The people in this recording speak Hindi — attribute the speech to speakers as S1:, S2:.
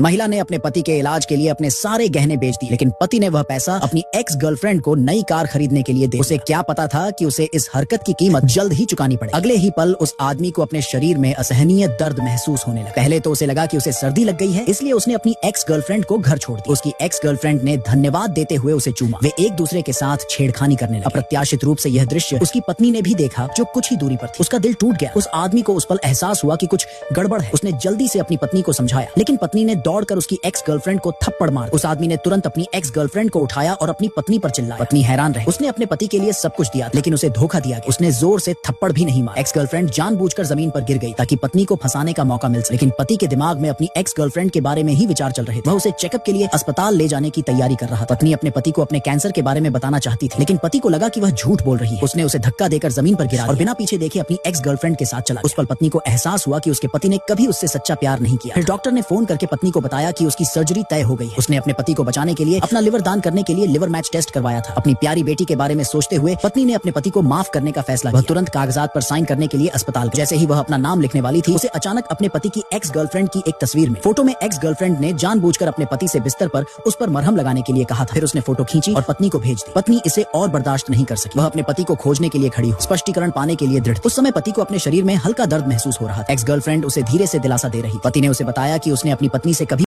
S1: महिला ने अपने पति के इलाज के लिए अपने सारे गहने बेच दिए, लेकिन पति ने वह पैसा अपनी एक्स गर्लफ्रेंड को नई कार खरीदने के लिए दे। उसे क्या पता था कि उसे इस हरकत की कीमत जल्द ही चुकानी पड़े। अगले ही पल उस आदमी को अपने शरीर में असहनीय दर्द महसूस होने लगा। पहले तो उसे लगा कि उसे सर्दी लग गई है, इसलिए उसने अपनी एक्स गर्लफ्रेंड को घर छोड़ दिया। उसकी एक्स गर्लफ्रेंड ने धन्यवाद देते हुए उसे चूमा। वे एक दूसरे के साथ छेड़खानी करने लगे। अप्रत्याशित रूप से यह दृश्य उसकी पत्नी ने भी देखा, जो कुछ ही दूरी पर थी। उसका दिल टूट गया। उस आदमी को उस पल एहसास हुआ कि कुछ गड़बड़ है। उसने जल्दी से अपनी पत्नी को समझाया, लेकिन पत्नी ने दौड़कर उसकी एक्स गर्लफ्रेंड को थप्पड़ मार। उस आदमी ने तुरंत अपनी एक्स गर्लफ्रेंड को उठाया और अपनी पत्नी पर चिल्लाया। पत्नी हैरान रही। उसने अपने पति के लिए सब कुछ दिया, लेकिन उसे धोखा दिया गया। उसने जोर से थप्पड़ भी नहीं मारा। एक्स गर्लफ्रेंड जानबूझकर जमीन पर गिर गई ताकि पत्नी को फंसाने का मौका मिल सके। लेकिन पति के दिमाग में अपनी एक्स गर्लफ्रेंड के बारे में ही विचार चल रहे थे। वह उसे चेकअप के लिए अस्पताल ले जाने की तैयारी कर रहा था। पत्नी अपने पति को अपने कैंसर के बारे में बताना चाहती थी, लेकिन पति को लगा कि वह झूठ बोल रही है। उसने उसे धक्का देकर जमीन पर गिरा और बिना पीछे देखे अपनी एक्स गर्लफ्रेंड के साथ चला। उस पल पत्नी को एहसास हुआ कि उसके पति ने कभी उससे सच्चा प्यार नहीं किया। फिर डॉक्टर ने फोन करके पत्नी को बताया कि उसकी सर्जरी तय हो गई है। उसने अपने पति को बचाने के लिए अपना लिवर दान करने के लिए लिवर मैच टेस्ट करवाया था। अपनी प्यारी बेटी के बारे में सोचते हुए पत्नी ने अपने पति को माफ करने का फैसला किया। वह तुरंत कागजात पर साइन करने के लिए अस्पताल गई। जैसे ही वह अपना नाम लिखने वाली थी, उसे अचानक अपने पति की एक्स गर्लफ्रेंड की एक तस्वीर में फोटो में एक्स गर्लफ्रेंड ने जानबूझकर अपने पति से बिस्तर पर उस पर मरहम लगाने के लिए कहा था। फिर उसने फोटो खींची और पत्नी को भेज दी। पत्नी इसे और बर्दाश्त नहीं कर सकी। वह अपने पति को खोजने के लिए खड़ी हुई, स्पष्टीकरण पाने के लिए दृढ़। उस समय पति को अपने शरीर में हल्का दर्द महसूस हो रहा था। एक्स गर्लफ्रेंड उसे धीरे से दिलासा दे रही। पति ने उसे बताया कि उसने अपनी पत्नी से कभी